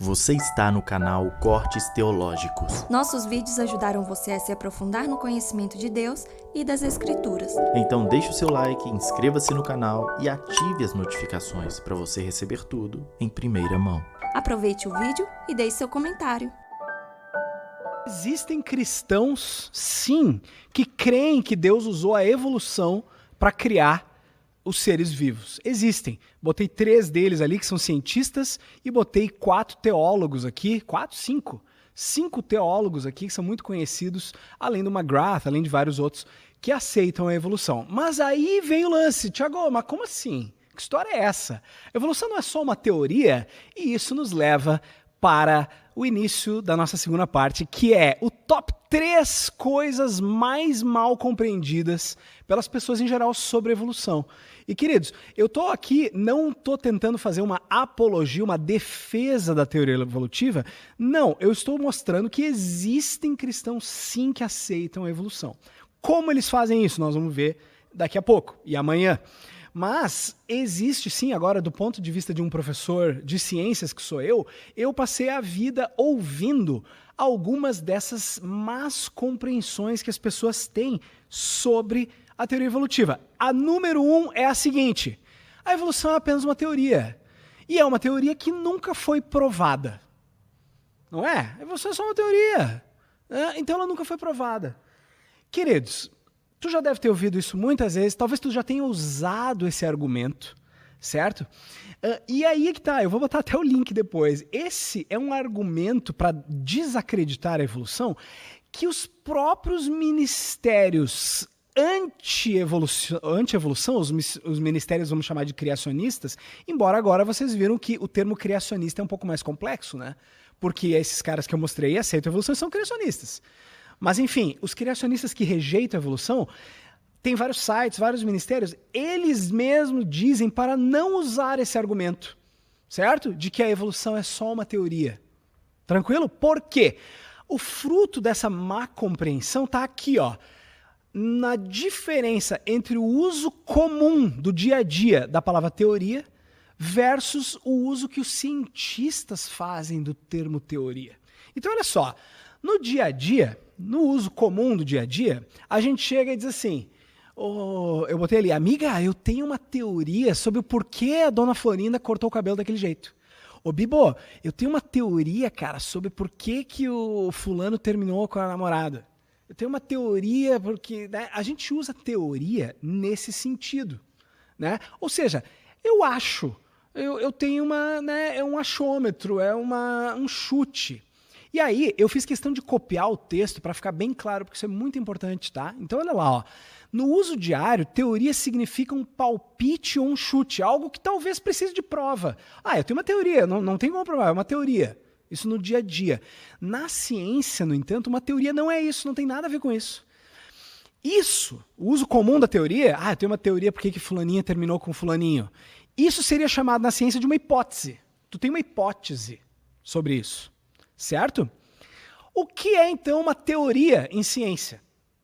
Você está no canal Cortes Teológicos. Nossos vídeos ajudaram você a se aprofundar no conhecimento de Deus e das Escrituras. Então deixe o seu like, inscreva-se no canal e ative as notificações para você receber tudo em primeira mão. Aproveite o vídeo e deixe seu comentário. Existem cristãos, sim, que creem que Deus usou a evolução para criar os seres vivos. Existem. Botei 3 deles ali que são cientistas e botei 4 teólogos aqui, 5 teólogos aqui que são muito conhecidos, além do McGrath, além de vários outros, que aceitam a evolução. Mas aí vem o lance, Tiago, mas como assim? Que história é essa? A evolução não é só uma teoria? E isso nos leva para o início da nossa segunda parte, que é o top 3 coisas mais mal compreendidas pelas pessoas em geral sobre evolução. E, queridos, eu tô aqui, não tô tentando fazer uma apologia, uma defesa da teoria evolutiva. Não, eu estou mostrando que existem cristãos, sim, que aceitam a evolução. Como eles fazem isso? Nós vamos ver daqui a pouco e amanhã. Mas existe sim, agora do ponto de vista de um professor de ciências que sou eu passei a vida ouvindo algumas dessas más compreensões que as pessoas têm sobre a teoria evolutiva. A número 1 é a seguinte: a evolução é apenas uma teoria. E é uma teoria que nunca foi provada. Não é? A evolução é só uma teoria. Então ela nunca foi provada. Queridos, tu já deve ter ouvido isso muitas vezes, talvez tu já tenha usado esse argumento, certo? E aí que tá, eu vou botar até o link depois. Esse é um argumento para desacreditar a evolução que os próprios ministérios anti-evolução, os ministérios, vamos chamar de criacionistas, embora agora vocês viram que o termo criacionista é um pouco mais complexo, né? Porque esses caras que eu mostrei aceitam a evolução são criacionistas. Mas, enfim, os criacionistas que rejeitam a evolução, tem vários sites, vários ministérios, eles mesmos dizem para não usar esse argumento, certo? De que a evolução é só uma teoria. Tranquilo? Por quê? O fruto dessa má compreensão está aqui, ó, na diferença entre o uso comum do dia a dia da palavra teoria versus o uso que os cientistas fazem do termo teoria. Então, olha só, no dia a dia, no uso comum do dia a dia, a gente chega e diz assim, eu botei ali, amiga, eu tenho uma teoria sobre o porquê a dona Florinda cortou o cabelo daquele jeito. Ô, Bibo, eu tenho uma teoria, cara, sobre por que o fulano terminou com a namorada. Eu tenho uma teoria porque, né, a gente usa teoria nesse sentido, né? Ou seja, eu acho, eu tenho é um achômetro, é um chute. E aí, eu fiz questão de copiar o texto para ficar bem claro, porque isso é muito importante, tá? Então, olha lá, ó. No uso diário, teoria significa um palpite ou um chute, algo que talvez precise de prova. Eu tenho uma teoria, não tem como provar, é uma teoria. Isso no dia a dia. Na ciência, no entanto, uma teoria não é isso, não tem nada a ver com isso. Isso, o uso comum da teoria, eu tenho uma teoria porque que fulaninha terminou com fulaninho. Isso seria chamado na ciência de uma hipótese. Tu tem uma hipótese sobre isso. Certo? O que é, então, uma teoria em ciência?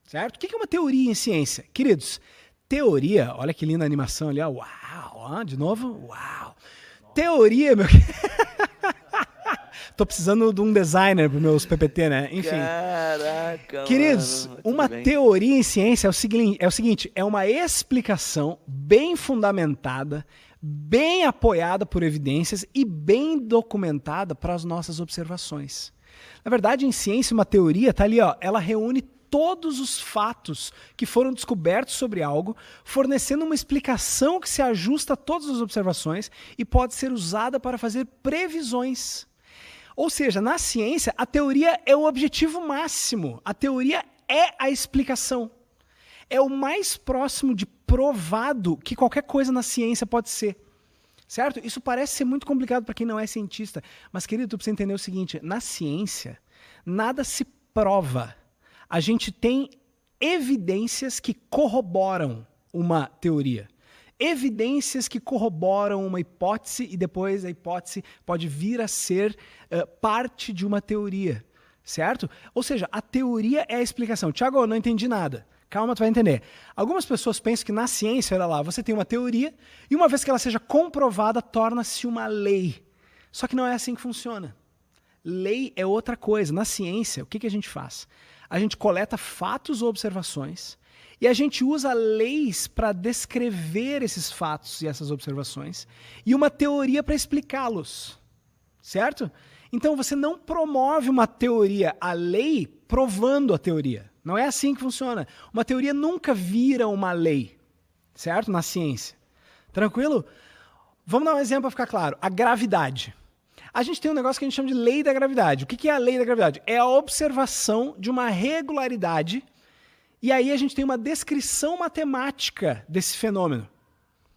Certo? O que é uma teoria em ciência? Queridos, teoria, olha que linda a animação ali, ó. Uau, de novo, uau. Teoria, meu... Tô precisando de um designer para meus PPT, né? Enfim. Caraca, queridos, mano, uma teoria em ciência é o seguinte, é uma explicação bem fundamentada, bem apoiada por evidências e bem documentada para as nossas observações. Na verdade, em ciência, uma teoria está ali, ó, ela reúne todos os fatos que foram descobertos sobre algo, fornecendo uma explicação que se ajusta a todas as observações e pode ser usada para fazer previsões. Ou seja, na ciência, a teoria é o objetivo máximo. A teoria é a explicação. É o mais próximo de provado que qualquer coisa na ciência pode ser. Certo? Isso parece ser muito complicado para quem não é cientista. Mas, querido, tu precisa entender o seguinte. Na ciência, nada se prova. A gente tem evidências que corroboram uma teoria. Evidências que corroboram uma hipótese e depois a hipótese pode vir a ser parte de uma teoria, certo? Ou seja, a teoria é a explicação. Tiago, eu não entendi nada. Calma, tu vai entender. Algumas pessoas pensam que na ciência, olha lá, você tem uma teoria e uma vez que ela seja comprovada, torna-se uma lei. Só que não é assim que funciona. Lei é outra coisa. Na ciência, o que a gente faz? A gente coleta fatos ou observações e a gente usa leis para descrever esses fatos e essas observações e uma teoria para explicá-los, certo? Então você não promove uma teoria, a lei, provando a teoria. Não é assim que funciona. Uma teoria nunca vira uma lei, certo? Na ciência. Tranquilo? Vamos dar um exemplo para ficar claro. A gravidade. A gente tem um negócio que a gente chama de lei da gravidade. O que é a lei da gravidade? É a observação de uma regularidade e aí a gente tem uma descrição matemática desse fenômeno,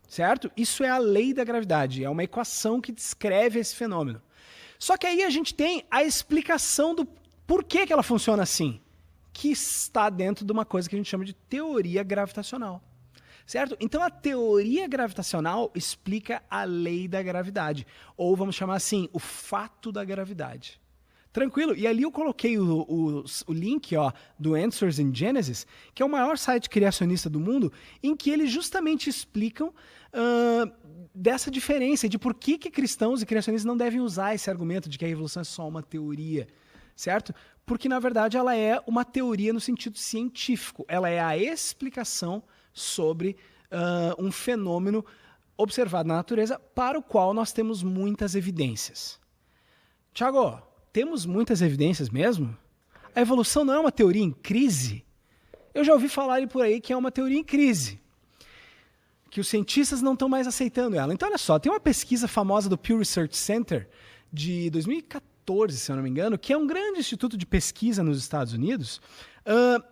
certo? Isso é a lei da gravidade, é uma equação que descreve esse fenômeno. Só que aí a gente tem a explicação do porquê que ela funciona assim, que está dentro de uma coisa que a gente chama de teoria gravitacional. Certo? Então a teoria gravitacional explica a lei da gravidade, ou vamos chamar assim, o fato da gravidade. Tranquilo? E ali eu coloquei o link do Answers in Genesis, que é o maior site criacionista do mundo, em que eles justamente explicam dessa diferença, de por que cristãos e criacionistas não devem usar esse argumento de que a evolução é só uma teoria. Certo? Porque, na verdade, ela é uma teoria no sentido científico. Ela é a explicação sobre um fenômeno observado na natureza para o qual nós temos muitas evidências. Tiago, temos muitas evidências mesmo? A evolução não é uma teoria em crise? Eu já ouvi falar por aí que é uma teoria em crise, que os cientistas não estão mais aceitando ela. Então, olha só, tem uma pesquisa famosa do Pew Research Center de 2014, se eu não me engano, que é um grande instituto de pesquisa nos Estados Unidos,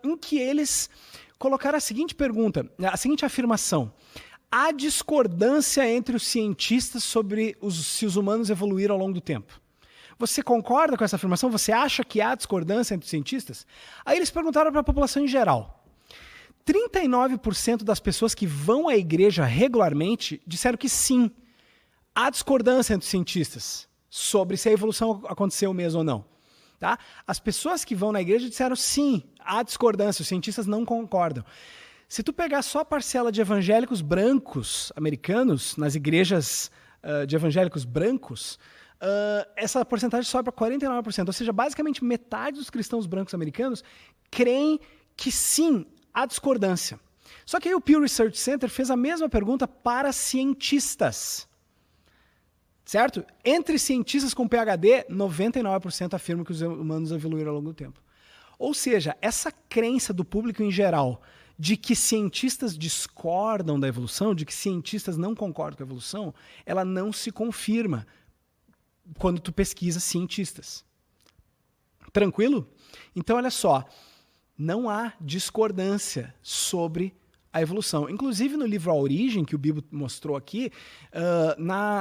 em que eles colocaram a seguinte pergunta, a seguinte afirmação: há discordância entre os cientistas sobre se os humanos evoluíram ao longo do tempo. Você concorda com essa afirmação? Você acha que há discordância entre os cientistas? Aí eles perguntaram para a população em geral. 39% das pessoas que vão à igreja regularmente disseram que sim, há discordância entre os cientistas sobre se a evolução aconteceu mesmo ou não. Tá? As pessoas que vão na igreja disseram sim, há discordância, os cientistas não concordam. Se tu pegar só a parcela de evangélicos brancos americanos, nas igrejas de evangélicos brancos, essa porcentagem sobe para 49%, ou seja, basicamente metade dos cristãos brancos americanos creem que sim, há discordância. Só que aí o Pew Research Center fez a mesma pergunta para cientistas. Certo? Entre cientistas com PhD, 99% afirmam que os humanos evoluíram ao longo do tempo. Ou seja, essa crença do público em geral de que cientistas discordam da evolução, de que cientistas não concordam com a evolução, ela não se confirma quando tu pesquisa cientistas. Tranquilo? Então, olha só, não há discordância sobre a evolução. Inclusive no livro A Origem, que o Bibo mostrou aqui,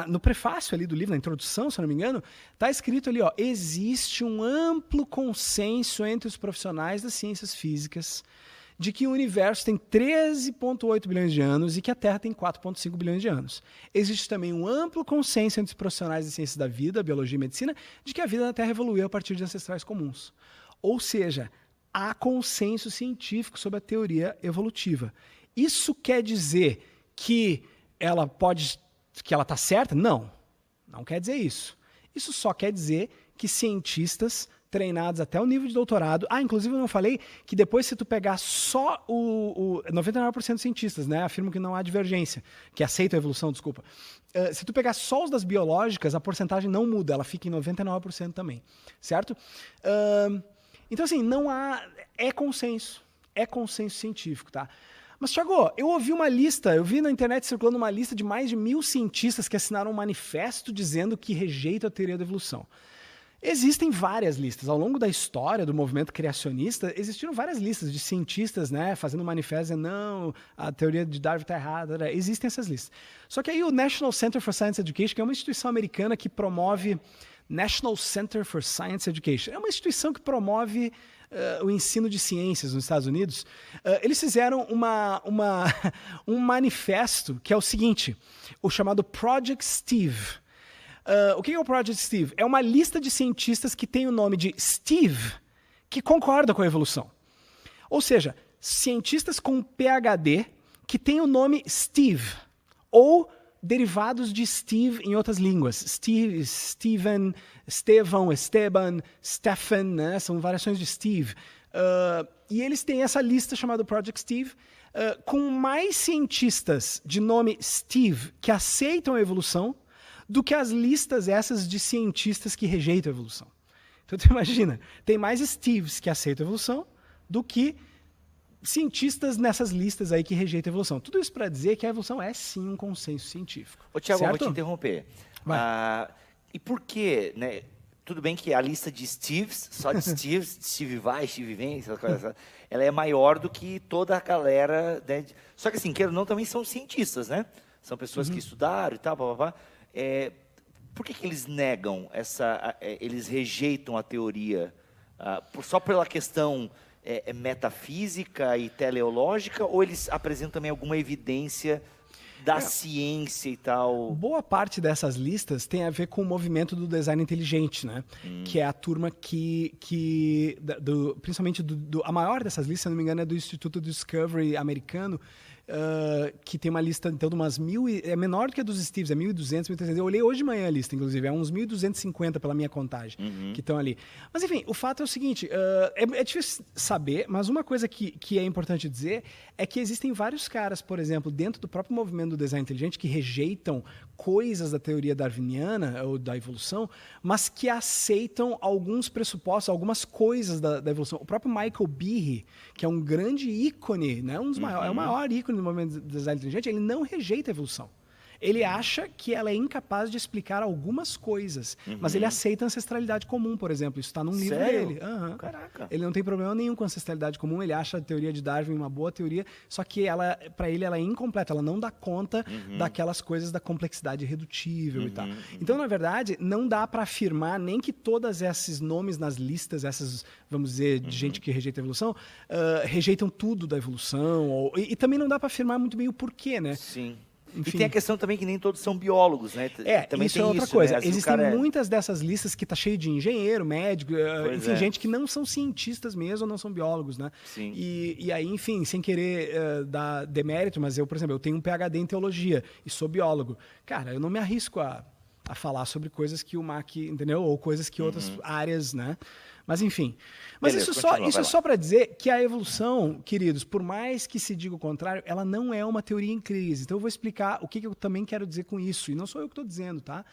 no prefácio ali do livro, na introdução, se eu não me engano, está escrito ali, existe um amplo consenso entre os profissionais das ciências físicas de que o universo tem 13,8 bilhões de anos e que a Terra tem 4,5 bilhões de anos. Existe também um amplo consenso entre os profissionais das ciências da vida, biologia e medicina, de que a vida na Terra evoluiu a partir de ancestrais comuns. Ou seja, há consenso científico sobre a teoria evolutiva. Isso quer dizer que ela está certa? Não, não quer dizer isso. Isso só quer dizer que cientistas treinados até o nível de doutorado... inclusive eu não falei que depois se tu pegar só 99% dos cientistas, né, afirmam que não há divergência, que aceitam a evolução, desculpa. Se tu pegar só os das biológicas, a porcentagem não muda, ela fica em 99% também, certo? Então assim, não há... É consenso científico, tá? Mas, Thiago, eu vi na internet circulando uma lista de mais de 1.000 cientistas que assinaram um manifesto dizendo que rejeitam a teoria da evolução. Existem várias listas. Ao longo da história do movimento criacionista, existiram várias listas de cientistas, né, fazendo manifestos dizendo não, a teoria de Darwin está errada. Existem essas listas. Só que aí o National Center for Science Education, que é uma instituição americana que promove... National Center for Science Education. É uma instituição que promove o ensino de ciências nos Estados Unidos. Eles fizeram um manifesto que é o seguinte, o chamado Project Steve. O que é o Project Steve? É uma lista de cientistas que tem o nome de Steve, que concorda com a evolução. Ou seja, cientistas com PhD que tem o nome Steve, ou derivados de Steve em outras línguas. Steve, Steven, Estevão, Esteban, Stephen, né? São variações de Steve. E eles têm essa lista chamada Project Steve, com mais cientistas de nome Steve que aceitam a evolução do que as listas essas de cientistas que rejeitam a evolução. Então, tu imagina, tem mais Steves que aceitam a evolução do que cientistas nessas listas aí que rejeitam a evolução. Tudo isso para dizer que a evolução é sim um consenso científico. Ô, Tiago, eu vou certo? te interromper. Vai. E por que, né? Tudo bem que a lista de Steves, só de Steves, Steve vai, Steve vem, essas coisas, ela é maior do que toda a galera, né? Só que assim, queira ou não, também são cientistas, né? São pessoas que estudaram e tal, blá. Por que eles negam eles rejeitam a teoria só pela questão metafísica e teleológica, ou eles apresentam também alguma evidência da ciência e tal? Boa parte dessas listas tem a ver com o movimento do design inteligente, né? Que é a turma principalmente a maior dessas listas, se não me engano, é do Instituto Discovery americano, que tem uma lista, então, de umas 1.000, é menor do que a dos Steves, é 1.200, 1.300. Eu olhei hoje de manhã a lista, inclusive, é uns 1.250 pela minha contagem, que estão ali. Mas, enfim, o fato é o seguinte, é difícil saber, mas uma coisa que é importante dizer é que existem vários caras, por exemplo, dentro do próprio movimento do design inteligente, que rejeitam coisas da teoria darwiniana, ou da evolução, mas que aceitam alguns pressupostos, algumas coisas da evolução. O próprio Michael Behe, que é um grande ícone, né? É o maior ícone do movimento do design inteligente, ele não rejeita a evolução. Ele acha que ela é incapaz de explicar algumas coisas, mas ele aceita a ancestralidade comum, por exemplo. Isso está num livro dele. Caraca. Ele não tem problema nenhum com a ancestralidade comum, ele acha a teoria de Darwin uma boa teoria, só que para ele ela é incompleta, ela não dá conta daquelas coisas da complexidade irredutível e tal. Então, na verdade, não dá para afirmar nem que todos esses nomes nas listas, essas, vamos dizer, de gente que rejeita a evolução, rejeitam tudo da evolução, e também não dá para afirmar muito bem o porquê, né? Sim. Enfim. E tem a questão também que nem todos são biólogos, né? Também isso tem é outra isso, coisa. né? Existem muitas dessas listas que tá cheio de engenheiro, médico, enfim, é. gente que não são cientistas mesmo, ou não são biólogos, né? Sim. E aí, enfim, sem querer dar demérito, mas eu, por exemplo, eu tenho um PhD em teologia e sou biólogo. Cara, eu não me arrisco a falar sobre coisas que o Mac, entendeu? Ou coisas que outras áreas, né? Mas enfim. Mas Beleza, isso é só para dizer que a evolução, queridos, por mais que se diga o contrário, ela não é uma teoria em crise. Então eu vou explicar o que eu também quero dizer com isso. E não sou eu que estou dizendo, tá?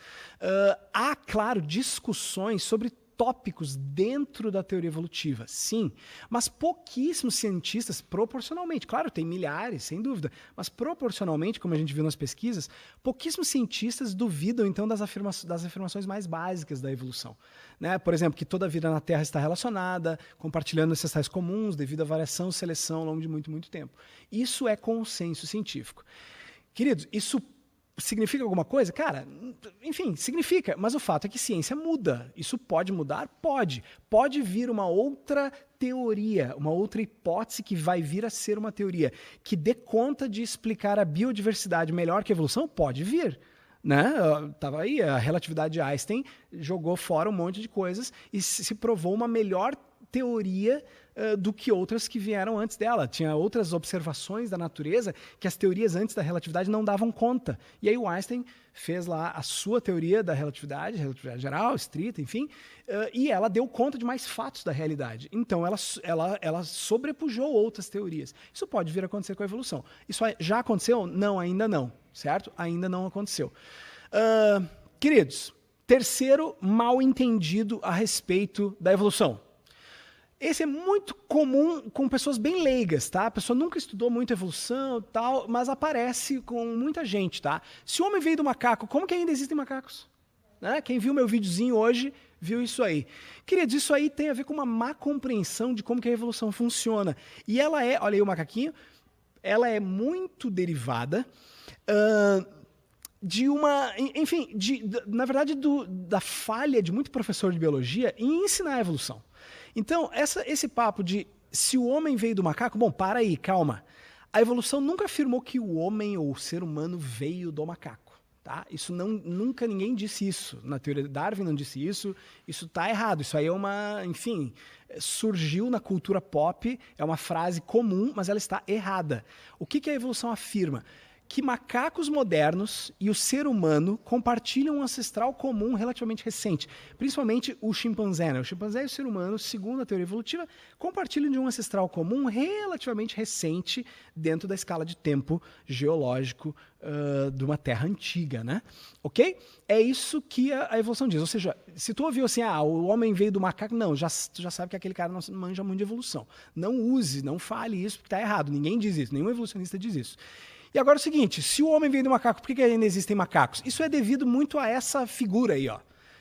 Há, claro, discussões sobre tópicos dentro da teoria evolutiva, sim, mas pouquíssimos cientistas, proporcionalmente, claro, tem milhares, sem dúvida, mas proporcionalmente, como a gente viu nas pesquisas, pouquíssimos cientistas duvidam, então, das afirmações mais básicas da evolução. Né? Por exemplo, que toda a vida na Terra está relacionada, compartilhando necessidades comuns devido à variação e seleção ao longo de muito, muito tempo. Isso é consenso científico. Queridos, isso significa alguma coisa? Cara, enfim, significa. Mas o fato é que ciência muda. Isso pode mudar? Pode. Pode vir uma outra teoria, uma outra hipótese que vai vir a ser uma teoria que dê conta de explicar a biodiversidade melhor que a evolução? Pode vir. Né? Tava aí, a relatividade de Einstein jogou fora um monte de coisas e se provou uma melhor teoria do que outras que vieram antes dela. Tinha outras observações da natureza que as teorias antes da relatividade não davam conta. E aí o Einstein fez lá a sua teoria da relatividade geral, estrita, enfim, e ela deu conta de mais fatos da realidade. Então ela sobrepujou outras teorias. Isso pode vir a acontecer com a evolução. Isso já aconteceu? Não, ainda não. Certo? Ainda não aconteceu. Queridos, terceiro mal entendido a respeito da evolução. Esse é muito comum com pessoas bem leigas, tá? A pessoa nunca estudou muito evolução e tal, mas aparece com muita gente, tá? Se o homem veio do macaco, como que ainda existem macacos? Né? Quem viu meu videozinho hoje, viu isso aí. Queridos, isso aí tem a ver com uma má compreensão de como que a evolução funciona. E ela olha aí o macaquinho, ela é muito derivada de uma, enfim, na verdade, da falha de muito professor de biologia em ensinar a evolução. Então, esse papo de se o homem veio do macaco, bom, para aí, calma. A evolução nunca afirmou que o homem ou o ser humano veio do macaco. Tá? Isso nunca ninguém disse isso. Na teoria de Darwin não disse isso. Isso está errado. Isso aí é enfim, surgiu na cultura pop, é uma frase comum, mas ela está errada. O que a evolução afirma? que macacos modernos e o ser humano compartilham um ancestral comum relativamente recente. Principalmente o chimpanzé. Né? O chimpanzé e o ser humano, segundo a teoria evolutiva, compartilham de um ancestral comum relativamente recente dentro da escala de tempo geológico de uma terra antiga. Né? Ok? É isso que a evolução diz. Ou seja, se tu ouviu assim, o homem veio do macaco, não, tu já sabe que aquele cara não manja muito de evolução. Não use, não fale isso, porque está errado. Ninguém diz isso, nenhum evolucionista diz isso. E agora é o seguinte, se o homem veio do macaco, por que ainda existem macacos? Isso é devido muito a essa figura aí, ó.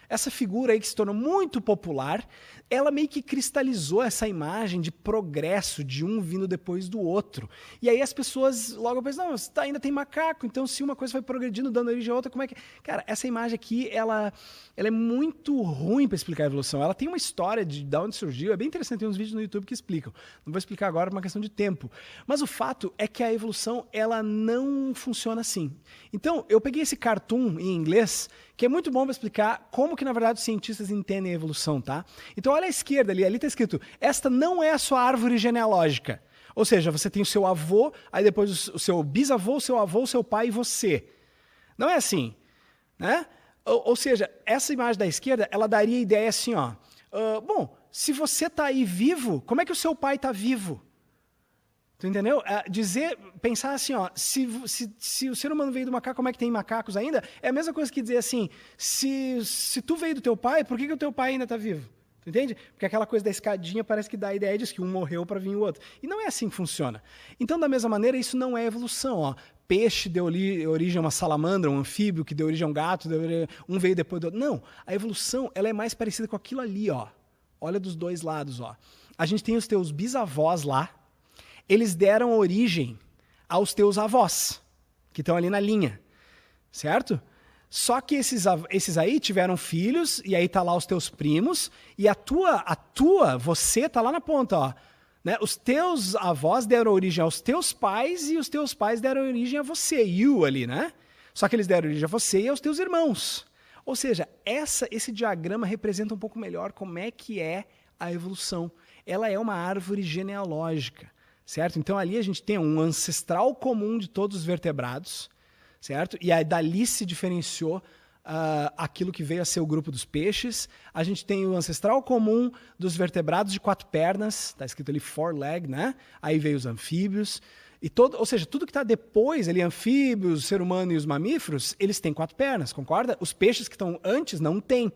Essa figura aí que se tornou muito popular, ela meio que cristalizou essa imagem de progresso, de um vindo depois do outro. E aí as pessoas logo pensam, não, ainda tem macaco, então se uma coisa vai progredindo, dando origem a outra, como é que... Cara, essa imagem aqui, ela é muito ruim para explicar a evolução. Ela tem uma história de onde surgiu, é bem interessante, tem uns vídeos no YouTube que explicam. Não vou explicar agora por uma questão de tempo. Mas o fato é que a evolução, ela não funciona assim. Então, eu peguei esse cartoon em inglês, que é muito bom para explicar como que, na verdade, os cientistas entendem a evolução, tá? Então, olha à esquerda ali está escrito, esta não é a sua árvore genealógica. Ou seja, você tem o seu avô, aí depois o seu bisavô, o seu avô, o seu pai e você. Não é assim, né? Ou seja, essa imagem da esquerda, ela daria a ideia assim, ó. Bom, se você está aí vivo, como é que o seu pai está vivo? Tu entendeu? Pensar assim, ó, se o ser humano veio do macaco, como é que tem macacos ainda? É a mesma coisa que dizer assim, se tu veio do teu pai, por que o teu pai ainda está vivo? Tu entende? Porque aquela coisa da escadinha parece que dá a ideia de que um morreu para vir o outro. E não é assim que funciona. Então, da mesma maneira, isso não é evolução, ó. Peixe deu origem a uma salamandra, um anfíbio que deu origem a um gato, um veio depois do outro. Não, a evolução ela é mais parecida com aquilo ali, ó. Olha dos dois lados, ó. A gente tem os teus bisavós lá, eles deram origem aos teus avós, que estão ali na linha, certo? Só que esses aí tiveram filhos, e aí tá lá os teus primos, e você tá lá na ponta, ó. Né? Os teus avós deram origem aos teus pais, e os teus pais deram origem a você, you ali, né? Só que eles deram origem a você e aos teus irmãos. Ou seja, esse diagrama representa um pouco melhor como é que é a evolução. Ela é uma árvore genealógica. Certo? Então ali a gente tem um ancestral comum de todos os vertebrados, certo? E aí dali se diferenciou aquilo que veio a ser o grupo dos peixes. A gente tem o ancestral comum dos vertebrados de 4 pernas, está escrito ali four-leg, né? Aí veio os anfíbios. Ou seja, tudo que está depois, ali, anfíbios, o ser humano e os mamíferos, eles têm 4 pernas, concorda? Os peixes que estão antes não têm.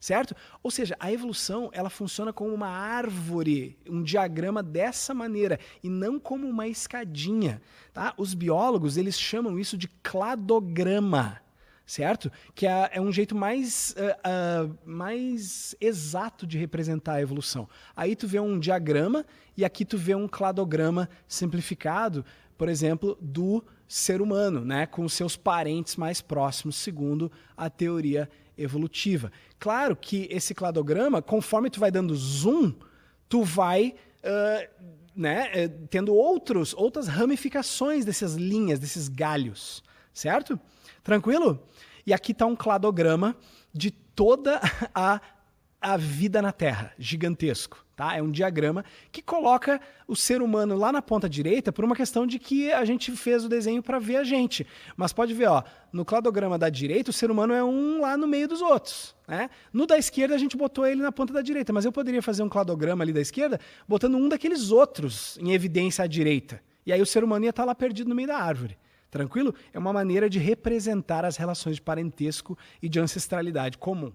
Certo? Ou seja, a evolução ela funciona como uma árvore, um diagrama dessa maneira, e não como uma escadinha. Tá? Os biólogos eles chamam isso de cladograma, certo? Que é um jeito mais exato de representar a evolução. Aí tu vê um diagrama e aqui tu vê um cladograma simplificado, por exemplo, do ser humano, né? Com os seus parentes mais próximos, segundo a teoria evolutiva. Claro que esse cladograma, conforme tu vai dando zoom, tu vai tendo outras ramificações dessas linhas, desses galhos, certo? Tranquilo? E aqui está um cladograma de toda a vida na Terra, gigantesco. Tá? É um diagrama que coloca o ser humano lá na ponta direita por uma questão de que a gente fez o desenho para ver a gente. Mas pode ver, ó, no cladograma da direita, o ser humano é um lá no meio dos outros. Né? No da esquerda, a gente botou ele na ponta da direita, mas eu poderia fazer um cladograma ali da esquerda botando um daqueles outros em evidência à direita. E aí o ser humano ia estar lá perdido no meio da árvore. Tranquilo? É uma maneira de representar as relações de parentesco e de ancestralidade comum.